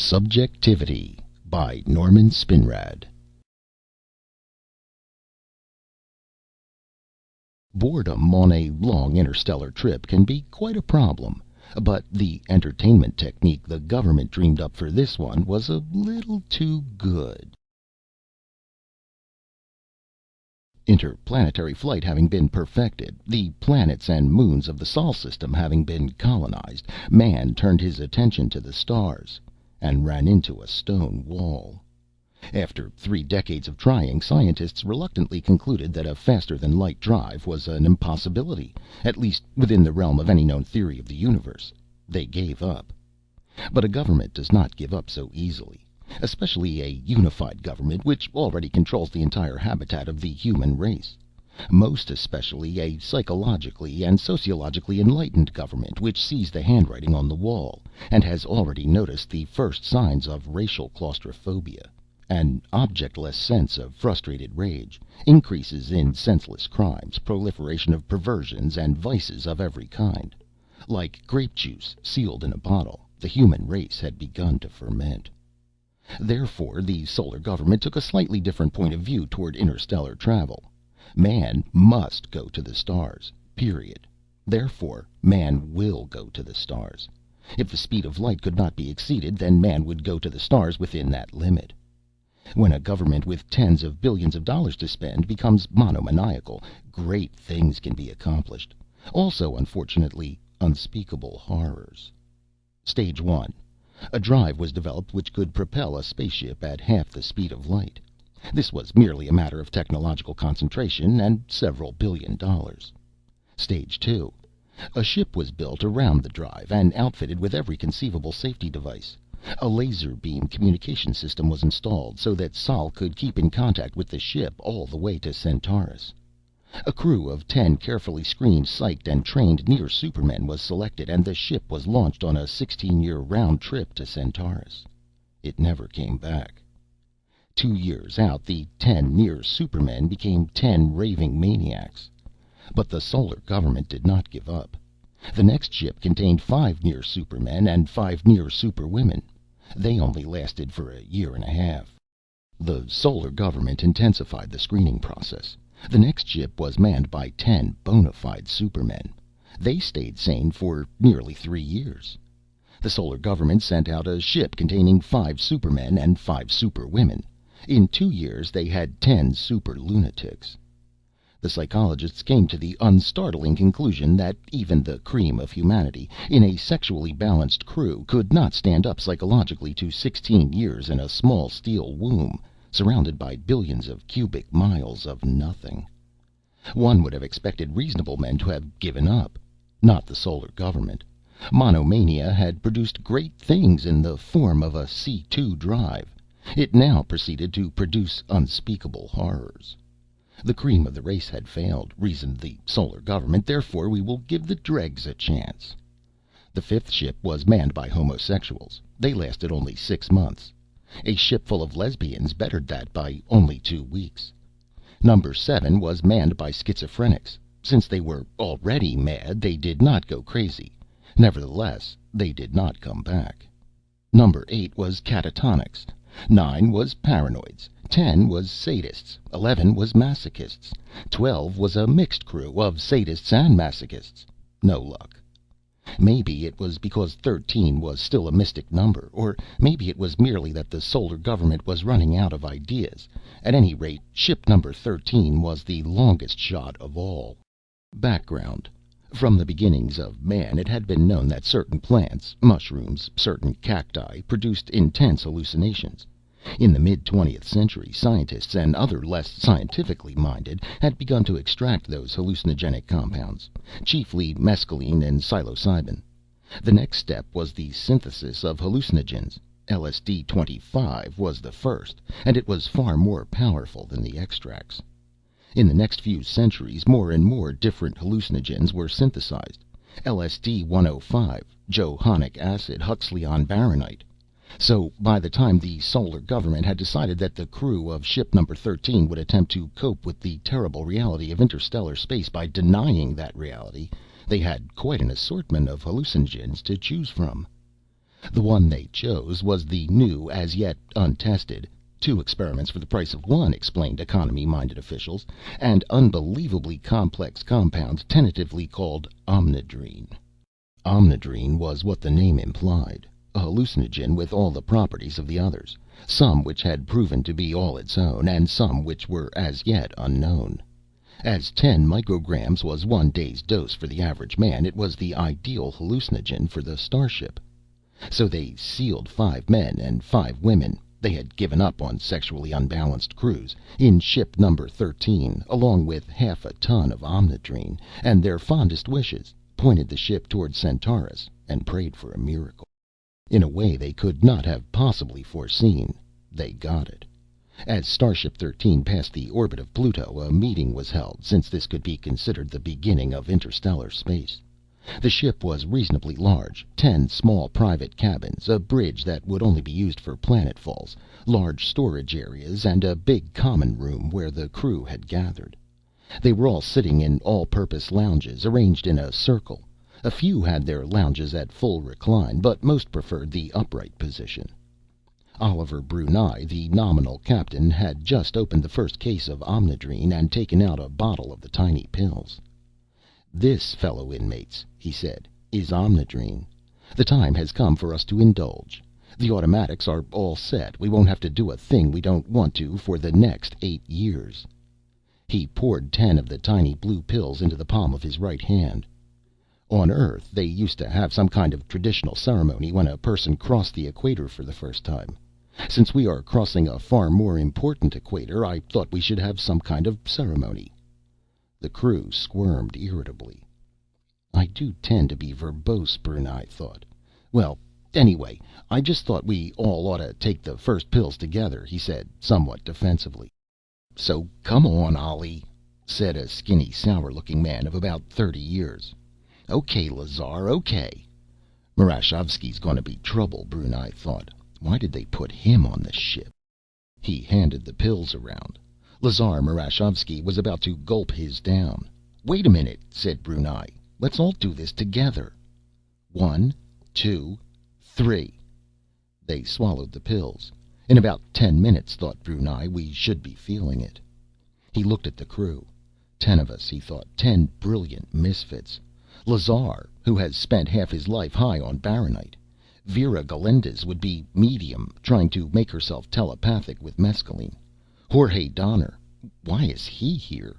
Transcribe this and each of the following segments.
Subjectivity by Norman Spinrad. Boredom on a long interstellar trip can be quite a problem, but the entertainment technique the government dreamed up for this one was a little too good. Interplanetary flight having been perfected, the planets and moons of the Sol system having been colonized, man turned his attention to the stars and ran into a stone wall. After 3 decades of trying, scientists reluctantly concluded that a faster-than-light drive was an impossibility, at least within the realm of any known theory of the universe. They gave up. But a government does not give up so easily, especially a unified government which already controls the entire habitat of the human race. Most especially a psychologically and sociologically enlightened government which sees the handwriting on the wall and has already noticed the first signs of racial claustrophobia, an objectless sense of frustrated rage, increases in senseless crimes, proliferation of perversions, and vices of every kind. Like grape juice sealed in a bottle, the human race had begun to ferment. Therefore, the solar government took a slightly different point of view toward interstellar travel. Man must go to the stars, period. Therefore, man will go to the stars. If the speed of light could not be exceeded, then man would go to the stars within that limit. When a government with tens of billions of dollars to spend becomes monomaniacal, great things can be accomplished. Also, unfortunately, unspeakable horrors. Stage 1. A drive was developed which could propel a spaceship at half the speed of light. This was merely a matter of technological concentration and several $billion. Stage 2. A ship was built around the drive and outfitted with every conceivable safety device. A laser beam communication system was installed so that Sol could keep in contact with the ship all the way to Centaurus. A crew of 10 carefully screened, psyched, and trained near supermen was selected, and the ship was launched on a 16-year round trip to Centaurus. It never came back. 2 years out, the 10 near supermen became 10 raving maniacs. But the solar government did not give up. The next ship contained 5 near supermen and 5 near superwomen. They only lasted for a year and a half. The solar government intensified the screening process. The next ship was manned by 10 bona fide supermen. They stayed sane for nearly 3 years. The solar government sent out a ship containing 5 supermen and 5 superwomen. In 2 years they had 10 super lunatics. The psychologists came to the unstartling conclusion that even the cream of humanity, in a sexually balanced crew, could not stand up psychologically to 16 years in a small steel womb, surrounded by billions of cubic miles of nothing. One would have expected reasonable men to have given up. Not the solar government. Monomania had produced great things in the form of a C2 drive. It now proceeded to produce unspeakable horrors. The cream of the race had failed, reasoned the solar government, therefore we will give the dregs a chance. The 5th ship was manned by homosexuals. They lasted only 6 months. A ship full of lesbians bettered that by only 2 weeks. Number 7 was manned by schizophrenics. Since they were already mad, they did not go crazy. Nevertheless, they did not come back. Number 8 was catatonics. 9 was paranoids. 10 was sadists. 11 was masochists. 12 was a mixed crew of sadists and masochists. No luck. Maybe it was because 13 was still a mystic number, or maybe it was merely that the solar government was running out of ideas. At any rate, ship number 13 was the longest shot of all. Background. From the beginnings of man, it had been known that certain plants, mushrooms, certain cacti, produced intense hallucinations. In the mid-20th century, scientists and other less scientifically minded had begun to extract those hallucinogenic compounds, chiefly mescaline and psilocybin. The next step was the synthesis of hallucinogens. LSD-25 was the first, and it was far more powerful than the extracts. In the next few centuries, more and more different hallucinogens were synthesized. LSD-105, johannic acid, Huxleyon baronite. So by the time the solar government had decided that the crew of ship number 13 would attempt to cope with the terrible reality of interstellar space by denying that reality, they had quite an assortment of hallucinogens to choose from. The one they chose was the new, as yet untested, two experiments for the price of one, explained economy-minded officials, and unbelievably complex compound tentatively called Amna Dream. Amna Dream was what the name implied, a hallucinogen with all the properties of the others, some which had proven to be all its own, and some which were as yet unknown. As 10 micrograms was one day's dose for the average man, it was the ideal hallucinogen for the starship. So they sealed 5 men and 5 women they had given up on sexually unbalanced crews in ship number 13, along with half a ton of Omnidrene and their fondest wishes, pointed the ship toward Centaurus, and prayed for a miracle. In a way they could not have possibly foreseen, they got it. As Starship 13 passed the orbit of Pluto, a meeting was held, since this could be considered the beginning of interstellar space. The ship was reasonably large, 10 small private cabins, a bridge that would only be used for planetfalls, large storage areas, and a big common room where the crew had gathered. They were all sitting in all-purpose lounges, arranged in a circle. A few had their lounges at full recline, but most preferred the upright position. Oliver Brunei, the nominal captain, had just opened the first case of Omnidrene and taken out a bottle of the tiny pills. "This, fellow inmates," he said, "is Omnidrene. The time has come for us to indulge. The automatics are all set. We won't have to do a thing we don't want to for the next 8 years." He poured 10 of the tiny blue pills into the palm of his right hand. On Earth, they used to have some kind of traditional ceremony when a person crossed the equator for the first time. Since we are crossing a far more important equator, I thought we should have some kind of ceremony. The crew squirmed irritably. I do tend to be verbose, Brunei thought. Well, anyway, I just thought we all ought to take the first pills together, he said, somewhat defensively. So come on, Ollie, said a skinny, sour-looking man of about 30 years. Okay, Lazar, okay. Marashovski's gonna be trouble, Brunei thought. Why did they put him on the ship? He handed the pills around. Lazar Marashovski was about to gulp his down. Wait a minute, said Brunei. Let's all do this together. 1, 2, 3. They swallowed the pills. In about 10 minutes, thought Brunei, we should be feeling it. He looked at the crew. 10 of us, he thought, 10 brilliant misfits. Lazar, who has spent half his life high on baronite. Vera Galindez would be medium, trying to make herself telepathic with mescaline. Jorge Donner, why is he here?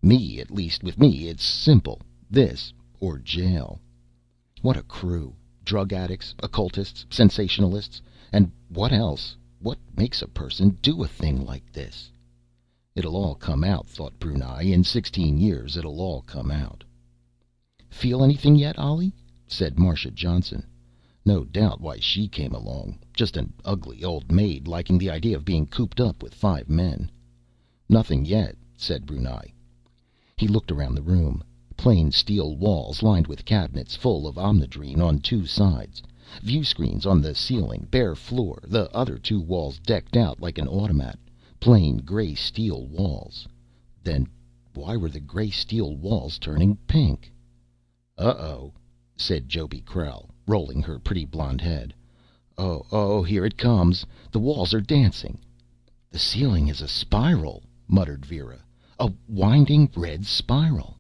Me, at least with me, it's simple. This or jail. What a crew. Drug addicts, occultists, sensationalists. And what else? What makes a person do a thing like this? It'll all come out, thought Brunei. In 16 years, it'll all come out. Feel anything yet, Ollie? Said Marcia Johnson. No doubt why she came along. Just an ugly old maid liking the idea of being cooped up with 5 men. Nothing yet, said Brunei. He looked around the room. Plain steel walls lined with cabinets full of Omnidrene on 2 sides. View screens on the ceiling, bare floor, the other 2 walls decked out like an automat. Plain gray steel walls. Then why were the gray steel walls turning pink? Uh-oh, said Joby Krell, rolling her pretty blonde head. Oh, here it comes. The walls are dancing. The ceiling is a spiral, muttered Vera. A winding red spiral.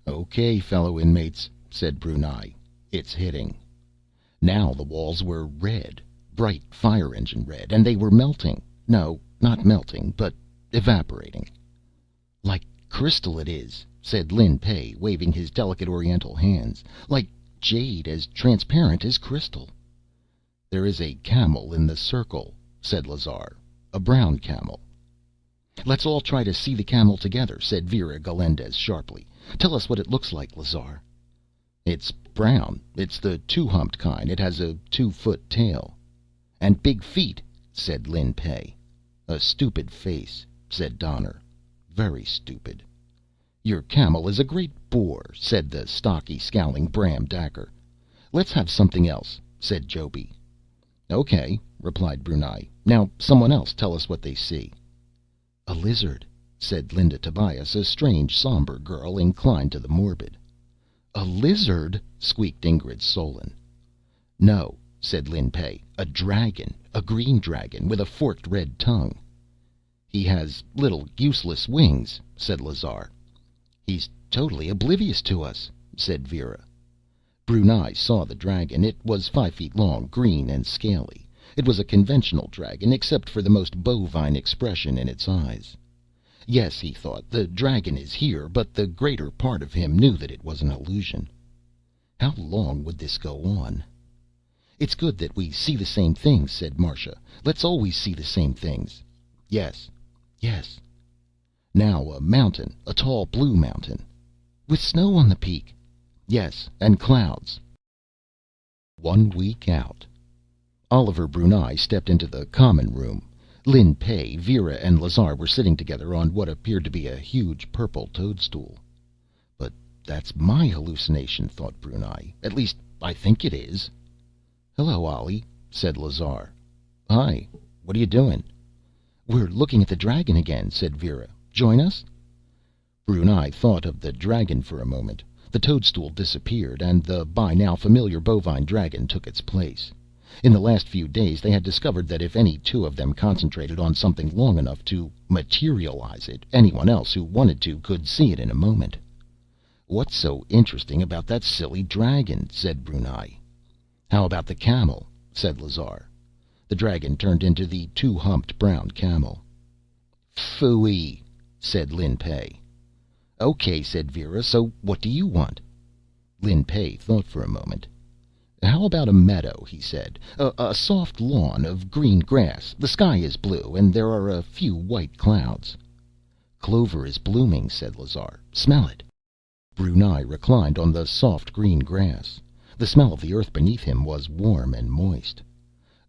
Okay, fellow inmates, said Brunei. It's hitting. Now the walls were red, bright fire engine red, and they were melting. No, not melting, but evaporating. Like crystal it is, said Lin Pei, waving his delicate oriental hands. Like jade, as transparent as crystal. There is a camel in the circle, said Lazar. A brown camel. Let's all try to see the camel together, said Vera Galindez sharply. Tell us what it looks like, Lazar. It's brown. It's the 2-humped kind. It has a 2-foot tail. And big feet, said Lin Pei. A stupid face, said Donner. Very stupid. Your camel is a great bore, said the stocky, scowling Bram Dacker. Let's have something else, said Joby. Okay, replied Brunei. Now someone else tell us what they see. A lizard, said Linda Tobias, a strange, somber girl inclined to the morbid. A lizard? Squeaked Ingrid Solon. No, said Lin Pei. "A dragon. A green dragon with a forked red tongue." "He has little useless wings," said Lazar. "He's totally oblivious to us," said Vera. Brunei saw the dragon. It was 5 feet long, green and scaly. It was a conventional dragon, except for the most bovine expression in its eyes. Yes, he thought, the dragon is here, but the greater part of him knew that it was an illusion. How long would this go on? "It's good that we see the same things," said Marsha. "Let's always see the same things." "Yes, yes." Now a mountain, a tall blue mountain. "With snow on the peak." "Yes, and clouds." 1 week out. Oliver Brunei stepped into the common room. Lin Pei, Vera, and Lazar were sitting together on what appeared to be a huge purple toadstool. "But that's my hallucination," thought Brunei. "At least, I think it is." "Hello, Ollie," said Lazar. "Hi. What are you doing?" "We're looking at the dragon again," said Vera. "Join us?" Brunei thought of the dragon for a moment. The toadstool disappeared, and the by now familiar bovine dragon took its place. In the last few days they had discovered that if any two of them concentrated on something long enough to materialize it, anyone else who wanted to could see it in a moment. "What's so interesting about that silly dragon?" said Brunei. "How about the camel?" said Lazar. The dragon turned into the two-humped brown camel. "Phooey," said Lin Pei. "Okay," said Vera. "So what do you want?" Lin Pei thought for a moment. "How about a meadow?" he said. A soft lawn of green grass. The sky is blue, and there are a few white clouds." "Clover is blooming," said Lazar. "Smell it." Brunei reclined on the soft green grass. The smell of the earth beneath him was warm and moist.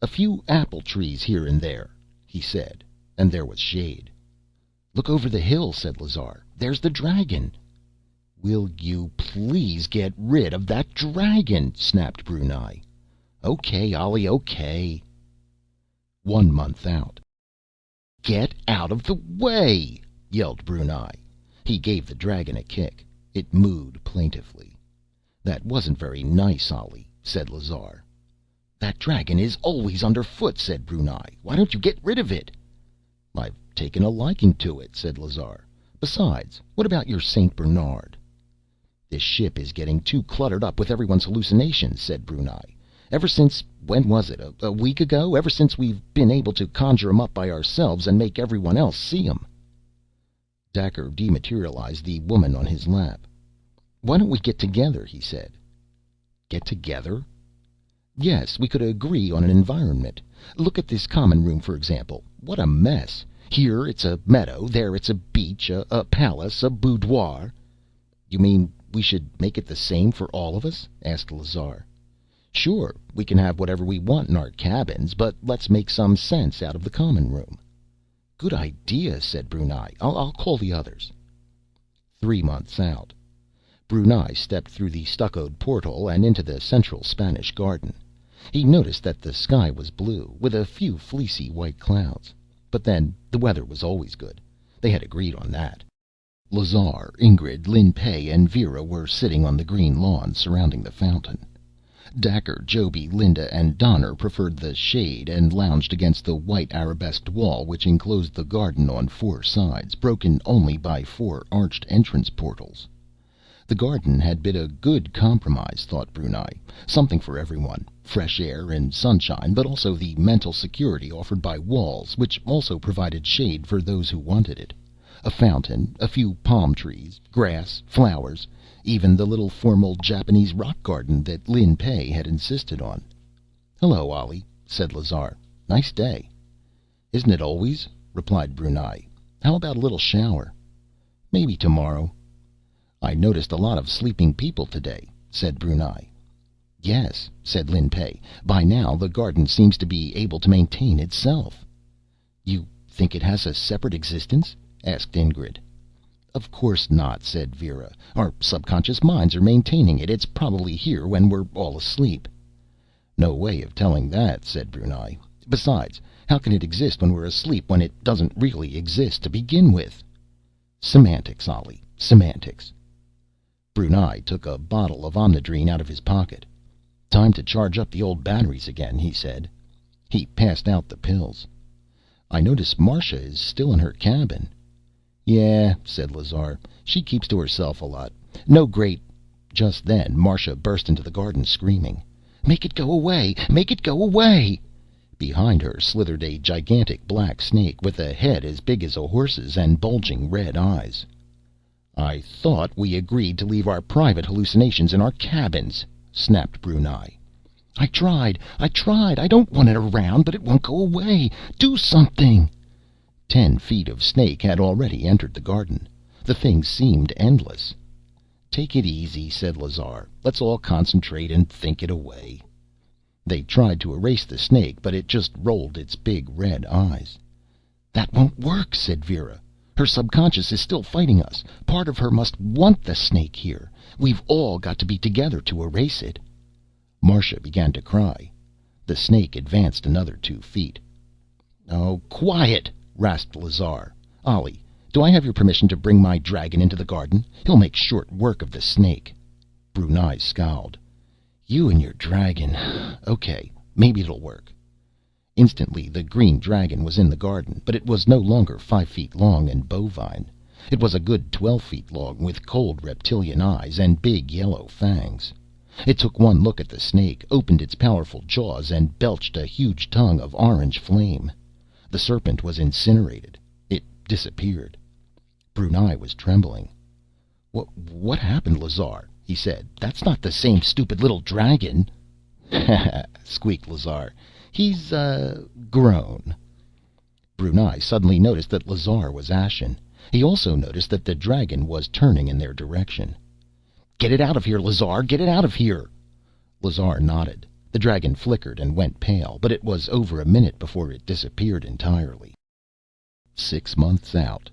"A few apple trees here and there," he said, and there was shade. "Look over the hill," said Lazar. "There's the dragon." "Will you please get rid of that dragon?" snapped Brunei. "Okay, Ollie, okay." 1 month out. "Get out of the way!" yelled Brunei. He gave the dragon a kick. It mooed plaintively. "That wasn't very nice, Ollie," said Lazar. "That dragon is always underfoot," said Brunei. "Why don't you get rid of it?" "I've taken a liking to it," said Lazar. "Besides, what about your Saint Bernard?" "This ship is getting too cluttered up with everyone's hallucinations," said Brunei. "Ever since, when was it, a week ago? Ever since we've been able to conjure 'em up by ourselves and make everyone else see 'em." Dacker dematerialized the woman on his lap. "Why don't we get together?" he said. "Get together?" "Yes, we could agree on an environment. Look at this common room, for example. What a mess! Here it's a meadow, there it's a beach, a palace, a boudoir." "You mean we should make it the same for all of us?" asked Lazar. "Sure, we can have whatever we want in our cabins, but let's make some sense out of the common room." "Good idea," said Brunei. I'll call the others." 3 months out. Brunei stepped through the stuccoed portal and into the central Spanish garden. He noticed that the sky was blue, with a few fleecy white clouds. But then, the weather was always good. They had agreed on that. Lazar, Ingrid, Lin Pei, and Vera were sitting on the green lawn surrounding the fountain. Dacker, Joby, Linda, and Donner preferred the shade and lounged against the white arabesqued wall which enclosed the garden on 4 sides, broken only by 4 arched entrance portals. The garden had been a good compromise, thought Brunei. Something for everyone. Fresh air and sunshine, but also the mental security offered by walls, which also provided shade for those who wanted it. A fountain, a few palm trees, grass, flowers, even the little formal Japanese rock garden that Lin Pei had insisted on. "Hello, Ollie," said Lazar. "Nice day." "Isn't it always?" replied Brunei. "How about a little shower?" "Maybe tomorrow." "I noticed a lot of sleeping people today," said Brunei. "Yes," said Lin Pei. "By now the garden seems to be able to maintain itself." "You think it has a separate existence?" asked Ingrid. "Of course not," said Vera. "Our subconscious minds are maintaining it. It's probably here when we're all asleep." "No way of telling that," said Brunei. "Besides, how can it exist when we're asleep when it doesn't really exist to begin with?" "Semantics, Ollie, semantics." Brunei took a bottle of Amna Dream out of his pocket. Time to charge up the old batteries again, he said. He passed out the pills. I notice Marcia is still in her cabin. Yeah, said Lazar. She keeps to herself a lot. No great... Just then, Marcia burst into the garden screaming, "Make it go away! Make it go away!" Behind her slithered a gigantic black snake with a head as big as a horse's and bulging red eyes. "I thought we agreed to leave our private hallucinations in our cabins," snapped Brunei. I tried. I don't want it around, but it won't go away. Do something!" 10 feet of snake had already entered the garden. The thing seemed endless. "Take it easy," said Lazar. "Let's all concentrate and think it away." They tried to erase the snake, but it just rolled its big red eyes. "That won't work," said Vera. "Her subconscious is still fighting us. Part of her must want the snake here. We've all got to be together to erase it." Marcia began to cry. The snake advanced another 2 feet. "Oh, quiet!" rasped Lazar. "Ollie, do I have your permission to bring my dragon into the garden? He'll make short work of the snake." Brunei scowled. "You and your dragon. Okay, maybe it'll work." Instantly the green dragon was in the garden, but it was no longer 5 feet long and bovine. It was a good 12 feet long, with cold reptilian eyes and big yellow fangs. It took one look at the snake, opened its powerful jaws, and belched a huge tongue of orange flame. The serpent was incinerated. It disappeared. Brunei was trembling. What happened, Lazar?" he said. "That's not the same stupid little dragon." "Ha," squeaked Lazar. "He's, grown." Brunei suddenly noticed that Lazar was ashen. He also noticed that the dragon was turning in their direction. "Get it out of here, Lazar! Get it out of here!" Lazar nodded. The dragon flickered and went pale, but it was over a minute before it disappeared entirely. 6 months out.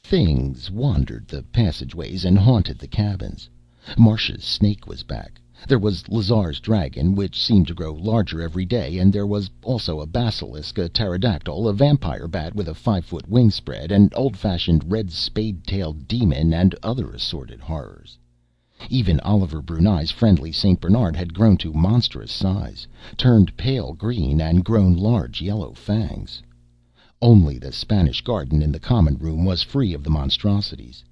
Things wandered the passageways and haunted the cabins. Marcia's snake was back. There was Lazar's dragon, which seemed to grow larger every day, and there was also a basilisk, a pterodactyl, a vampire bat with a 5-foot wingspread, an old-fashioned red spade-tailed demon, and other assorted horrors. Even Oliver Brunei's friendly St. Bernard had grown to monstrous size, turned pale green, and grown large yellow fangs. Only the Spanish garden in the common room was free of the monstrosities.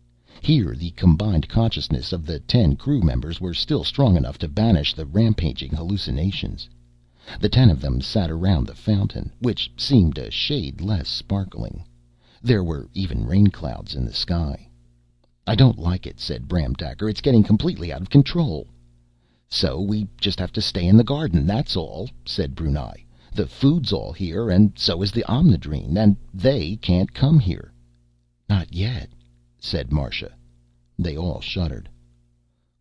Here the combined consciousness of the 10 crew members were still strong enough to banish the rampaging hallucinations. The 10 of them sat around the fountain, which seemed a shade less sparkling. There were even rain clouds in the sky. "I don't like it," said Bram Daker. "It's getting completely out of control." "So we just have to stay in the garden, that's all," said Brunei. "The food's all here, and so is the Amna Dream, and they can't come here." "Not yet," said Marcia. They all shuddered.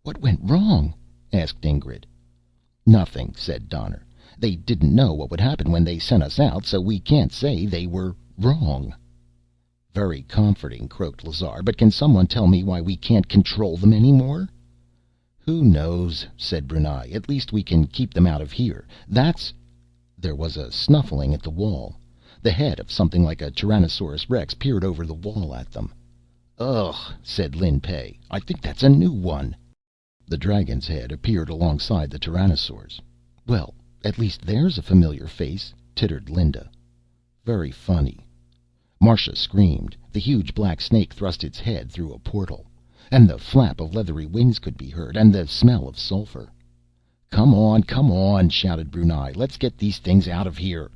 "What went wrong?" asked Ingrid. "Nothing," said Donner. "They didn't know what would happen when they sent us out, so we can't say they were wrong." "Very comforting," croaked Lazar. "But can someone tell me why we can't control them any more?" "Who knows?" said Brunei. "At least we can keep them out of here. That's—" There was a snuffling at the wall. The head of something like a Tyrannosaurus Rex peered over the wall at them. "Ugh," said Lin Pei. "I think that's a new one." The dragon's head appeared alongside the Tyrannosaur's. "Well, at least there's a familiar face," tittered Linda. "Very funny." Marcia screamed. The huge black snake thrust its head through a portal, and the flap of leathery wings could be heard, and the smell of sulfur. Come on," shouted Brunei. "Let's get these things out of here."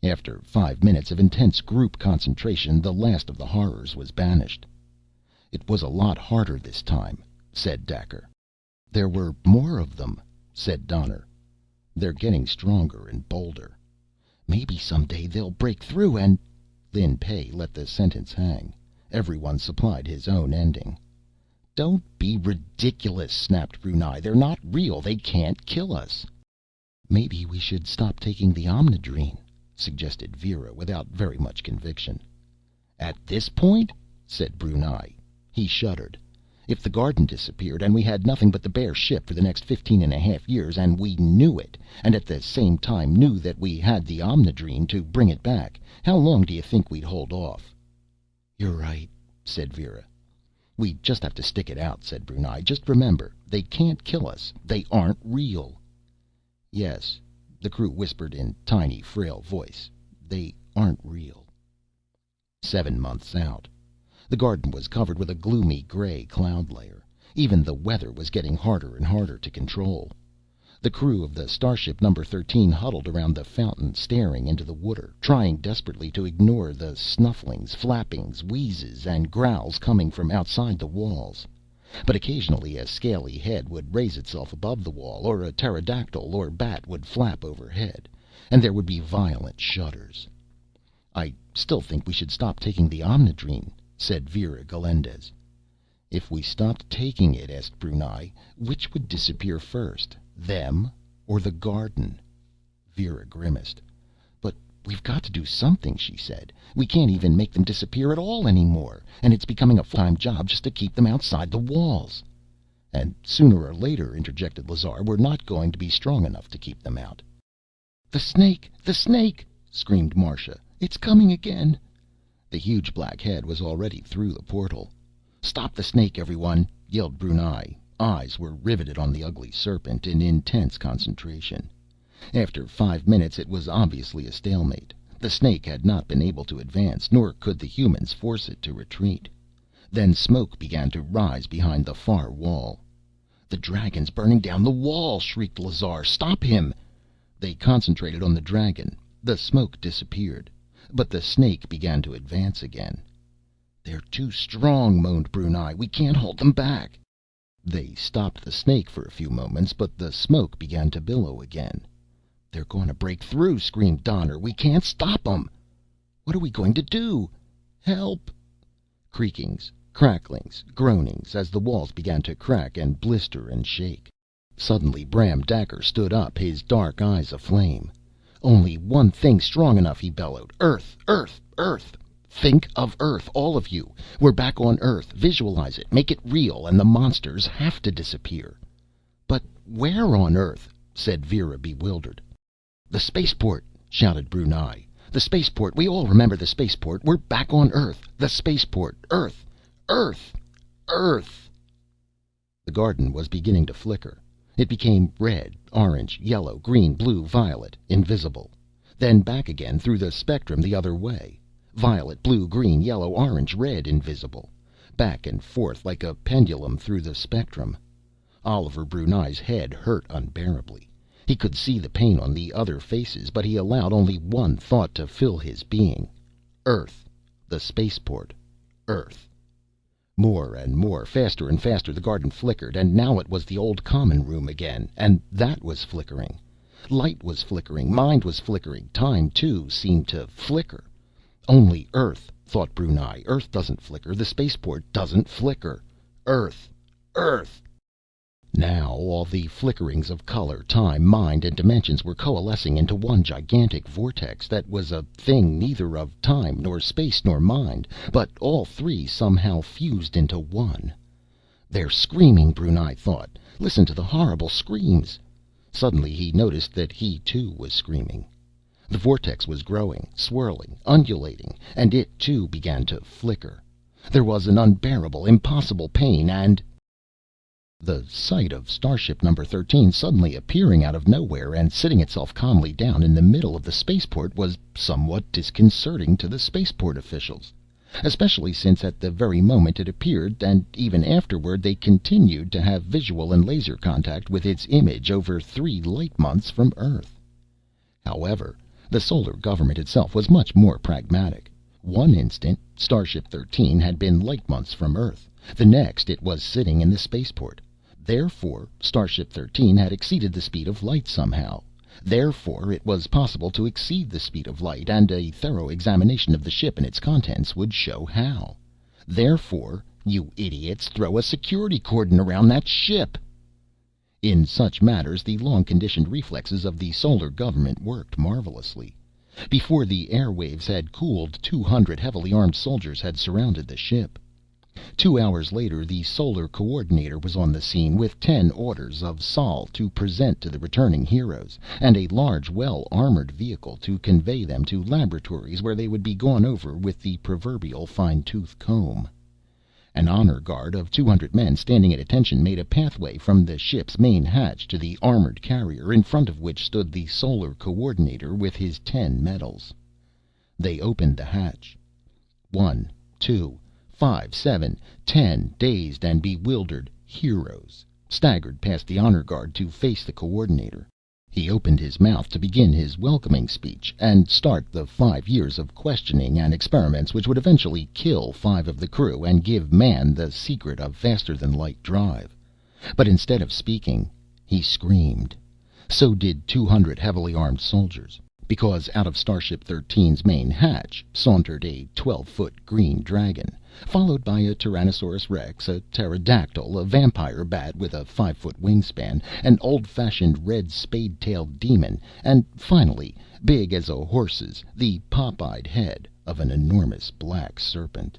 After 5 minutes of intense group concentration, the last of the horrors was banished. "It was a lot harder this time," said Daker. "There were more of them," said Donner. "They're getting stronger and bolder. Maybe someday they'll break through and—" Lin Pei let the sentence hang. Everyone supplied his own ending. "Don't be ridiculous," snapped Brunei. "They're not real. They can't kill us." "Maybe we should stop taking the Amna Dream," suggested Vera, without very much conviction. "At this point?" said Brunei. He shuddered. "If the garden disappeared, and we had nothing but the bare ship for the next 15.5 years, and we knew it, and at the same time knew that we had the Amna Dream to bring it back, how long do you think we'd hold off?" "You're right," said Vera. "We just have to stick it out," said Brunei. "Just remember, they can't kill us. They aren't real." "Yes," the crew whispered in tiny, frail voice. "They aren't real." 7 months out. The garden was covered with a gloomy gray cloud layer. Even the weather was getting harder and harder to control. The crew of the starship number 13 huddled around the fountain, staring into the water, trying desperately to ignore the snufflings, flappings, wheezes, and growls coming from outside the walls. But occasionally a scaly head would raise itself above the wall, or a pterodactyl or bat would flap overhead, and there would be violent shudders. "I still think we should stop taking the Amna Dream," said Vera Galindez. "If we stopped taking it," asked Brunei, "which would disappear first? Them or the garden?" Vera grimaced. "But we've got to do something," she said. "We can't even make them disappear at all anymore, and it's becoming a full-time job just to keep them outside the walls." "And sooner or later," interjected Lazar, "we're not going to be strong enough to keep them out." "The snake! The snake!" screamed Marcia. "It's coming again!" The huge black head was already through the portal. "Stop the snake, everyone!" yelled Brunei. Eyes were riveted on the ugly serpent in intense concentration. After 5 minutes it was obviously a stalemate. The snake had not been able to advance, nor could the humans force it to retreat. Then smoke began to rise behind the far wall. "The dragon's burning down the wall!" shrieked Lazar. "Stop him!" They concentrated on the dragon. The smoke disappeared, but the snake began to advance again. "They're too strong," moaned Brunei. "We can't hold them back." They stopped the snake for a few moments, but the smoke began to billow again. "They're going to break through," screamed Donner. "We can't stop them." "What are we going to do? Help!" Creakings, cracklings, groanings, as the walls began to crack and blister and shake. Suddenly Bram Daker stood up, his dark eyes aflame. "Only one thing strong enough," he bellowed. "Earth! Earth! Earth! Think of Earth, all of you! We're back on Earth. Visualize it, make it real, and the monsters have to disappear." "But where on Earth?" said Vera, bewildered. "The spaceport!" shouted Brunei. "The spaceport! We all remember the spaceport! We're back on Earth! The spaceport! Earth! Earth! Earth!" The garden was beginning to flicker. It became red, orange, yellow, green, blue, violet, invisible. Then back again through the spectrum the other way. Violet, blue, green, yellow, orange, red, invisible. Back and forth like a pendulum through the spectrum. Oliver Brunei's head hurt unbearably. He could see the pain on the other faces, but he allowed only one thought to fill his being. Earth. The spaceport. Earth. More and more, faster and faster, the garden flickered, and now it was the old common room again, and that was flickering. Light was flickering, mind was flickering, time, too, seemed to flicker. Only Earth, thought Brunei. Earth doesn't flicker, the spaceport doesn't flicker. Earth! Earth! Now all the flickerings of color, time, mind, and dimensions were coalescing into one gigantic vortex that was a thing neither of time nor space nor mind, but all three somehow fused into one. "They're screaming," Brunei thought. "Listen to the horrible screams." Suddenly he noticed that he too was screaming. The vortex was growing, swirling, undulating, and it too began to flicker. There was an unbearable, impossible pain, and the sight of starship number 13 suddenly appearing out of nowhere and sitting itself calmly down in the middle of the spaceport was somewhat disconcerting to the spaceport officials, especially since at the very moment it appeared, and even afterward, they continued to have visual and laser contact with its image over 3 light months from Earth. However, the solar government itself was much more pragmatic. One instant, starship 13 had been light months from Earth. The next, it was sitting in the spaceport. Therefore, starship 13 had exceeded the speed of light somehow. Therefore, it was possible to exceed the speed of light, and a thorough examination of the ship and its contents would show how. Therefore, you idiots, throw a security cordon around that ship! In such matters, the long-conditioned reflexes of the solar government worked marvelously. Before the airwaves had cooled, 200 heavily armed soldiers had surrounded the ship. 2 hours later, the Solar Coordinator was on the scene with 10 orders of Sol to present to the returning heroes, and a large, well-armored vehicle to convey them to laboratories where they would be gone over with the proverbial fine-tooth comb. An honor guard of 200 men standing at attention made a pathway from the ship's main hatch to the armored carrier, in front of which stood the Solar Coordinator with his 10 medals. They opened the hatch. 1, 2, 5, 7, 10 dazed and bewildered heroes staggered past the honor guard to face the Coordinator. He opened his mouth to begin his welcoming speech and start the 5 years of questioning and experiments which would eventually kill 5 of the crew and give man the secret of faster than light drive. But instead of speaking, he screamed. So did 200 heavily armed soldiers. Because out of Starship 13's main hatch sauntered a 12-foot green dragon, followed by a Tyrannosaurus Rex, a pterodactyl, a vampire bat with a 5-foot wingspan, an old-fashioned red spade-tailed demon, and finally, big as a horse's, the pop-eyed head of an enormous black serpent.